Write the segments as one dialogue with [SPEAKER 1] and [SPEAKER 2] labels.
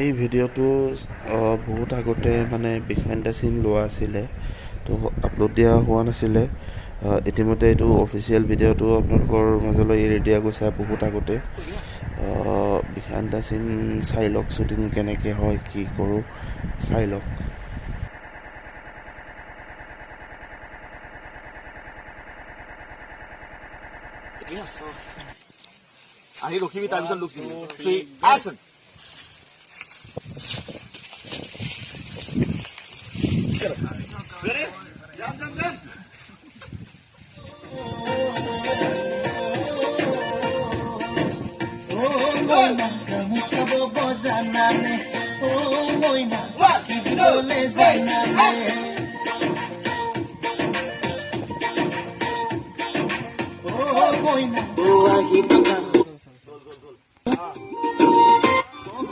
[SPEAKER 1] এই ভিডিঅ'টো বহুত আগতে মানে বিহাইণ্ড দ্য চিন লোৱা আছিলে, তো আপলোড দিয়া হোৱা নাছিলে। ইতিমধ্যে এইটো অফিচিয়েল ভিডিঅ'টো আপোনালোকৰ মাজলৈ এৰি দিয়া গৈছে বহুত আগতে। বিহাইণ্ড দ্য চিন চাই লওক, শ্বুটিং কেনেকৈ হয়, কি কৰোঁ চাই লওক।
[SPEAKER 2] আহি ৰখিবি, তাৰপিছত লুক দিবি। 3 একশ্যন। ৰেডি? জাম জাম জাম।
[SPEAKER 3] সব জানানে ও মইনা কি বলে জানানে ও মইনা ও আহি বাবা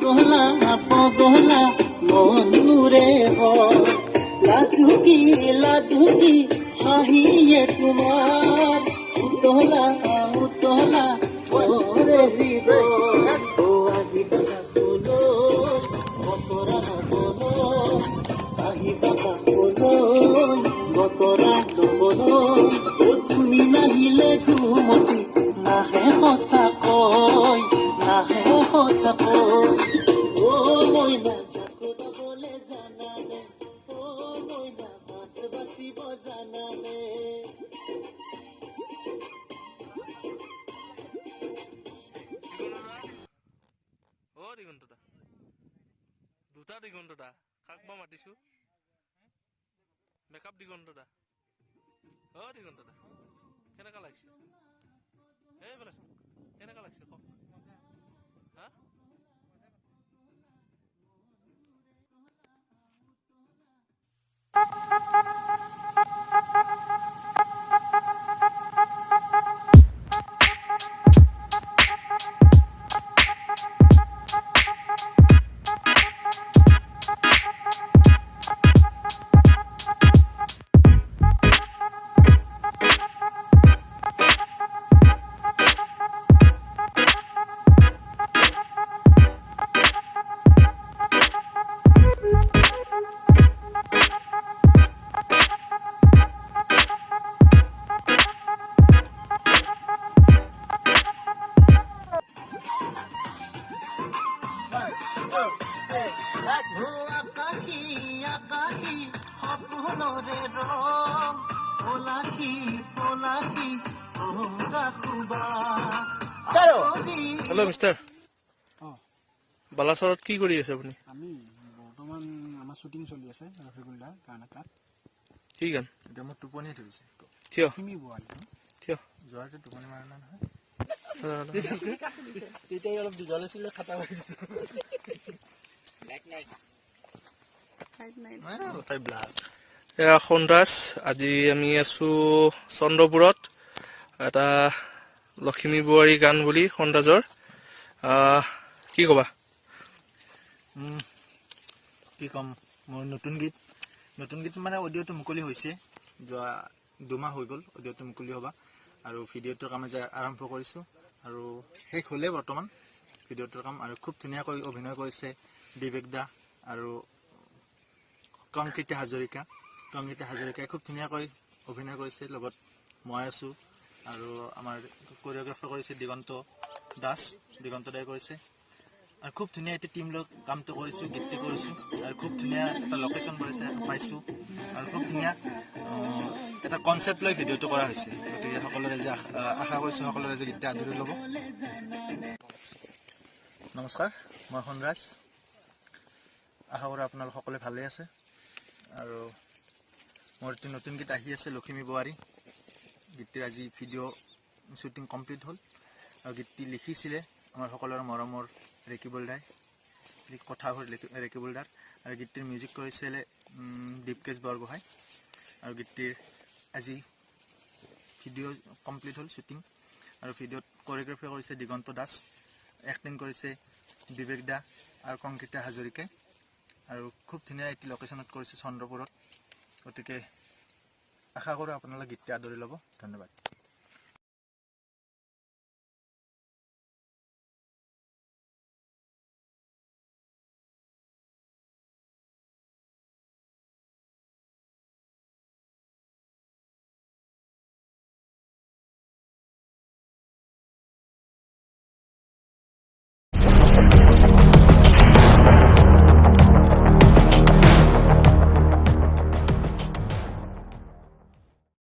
[SPEAKER 3] পগলা পগলা মনুরে ও লাধুকি হাহিয়ে তোমার উতলা উতলা ওরে হৃদয় ও আহি বাবা বলো মতরা বলো আহি বাবা বলো মতরা বলো তুমি নাহিলে ঘুমতি নাহে সঁচা কয় নাহে সঁচা কয় ও মইনা চাকৰাবলে জানানে ও মইনা মাছ বাচিব জানানে
[SPEAKER 4] দিগন্তদা দুটা দিগন্তদা কাক বা মাতিছো মেকআপ দিগন্তদা দিগন্তদা কেনেকা লাগিছে এইফালে কেনেকা লাগিছে কওক হা
[SPEAKER 3] আকাশী আকাশী সপোনৰে ৰং পলাশী পলাশী
[SPEAKER 4] হেল্ল' মিষ্টাৰ বালাচৰত কি কৰি আছে আপুনি?
[SPEAKER 5] আমি বৰ্তমান আমাৰ শ্বুটিং চলি আছে ৰফিকুলদাৰ গান এটাত।
[SPEAKER 4] কি গান?
[SPEAKER 2] এতিয়া মোৰ টোপনিয়ে ধৰিছে।
[SPEAKER 4] কিয়
[SPEAKER 5] কিমি বোৱালি
[SPEAKER 4] কিয়
[SPEAKER 2] যোৱাতে টোপনি মাৰা নাই নহয়।
[SPEAKER 5] তেতিয়াই অলপ দীঘল আছিলে, খাটা হৈ গৈছে।
[SPEAKER 4] এয়া সন্ধ্যাছ। আজি আমি আছো চন্দ্ৰপুৰত, এটা লখিমী বোৱাৰী গান বুলি সন্ধ্যাজৰ। কি ক'বা?
[SPEAKER 2] কি ক'ম, মোৰ নতুন গীত মানে অডিঅ'টো মুকলি হৈছে। যোৱা 2 মাহ হৈ গ'ল অডিঅ'টো মুকলি হ'বা, আৰু ভিডিঅ'টোৰ কাম যে আৰম্ভ কৰিছোঁ, আৰু শেষ হ'লে বৰ্তমান ভিডিঅ'টোৰ কাম। আৰু খুব ধুনীয়াকৈ অভিনয় কৰিছে বিবেক দা আৰু কংকিতা হাজৰিকাই খুব ধুনীয়াকৈ অভিনয় কৰিছে। লগত মই আছোঁ, আৰু আমাৰ কোৰিঅ'গ্ৰাফাৰ কৰিছে দিগন্ত দাই কৰিছে। আৰু খুব ধুনীয়া এটা টিম লৈ কামটো কৰিছোঁ, গীতটো কৰিছোঁ, আৰু খুব ধুনীয়া এটা লোকেশ্যন পাইছোঁ, আৰু খুব ধুনীয়া এটা কনচেপ্ট লৈ ভিডিঅ'টো কৰা হৈছে। গতিকে সকলোৰে যে আশা কৰিছোঁ সকলোৰে যে গীতটো আদৰি ল'ব। নমস্কাৰ, মই সন্ধ্যাছ। আশা কৰোঁ আপোনালোক সকলোৱে ভালেই আছে। আৰু মোৰ এটি নতুন গীত আহি আছে, লখিমী বোৱাৰী। গীতটিৰ আজি ভিডিঅ' শ্বুটিং কমপ্লিট হ'ল, আৰু গীতটি লিখিছিলে আমাৰ সকলোৰে মৰমৰ ৰেকিবুল দাই, কথা হ'ল ৰেকিবুল দাৰ। আৰু গীতটিৰ মিউজিক কৰিছিলে দীপকেশ বৰগোহাঁই। আৰু গীতটিৰ আজি ভিডিঅ' কমপ্লিট হ'ল শ্বুটিং, আৰু ভিডিঅ'ত কোৰিঅ'গ্ৰাফি কৰিছে দিগন্ত দাস, এক্টিং কৰিছে বিবেক দা আৰু কংকিতা হাজৰিকাই। আৰু খুব ধুনীয়া এটি লোকেশ্যনত কৰিছে চন্দ্ৰপুৰত। গতিকে আশা কৰোঁ আপোনালোকে গীতটি আদৰি ল'ব। ধন্যবাদ।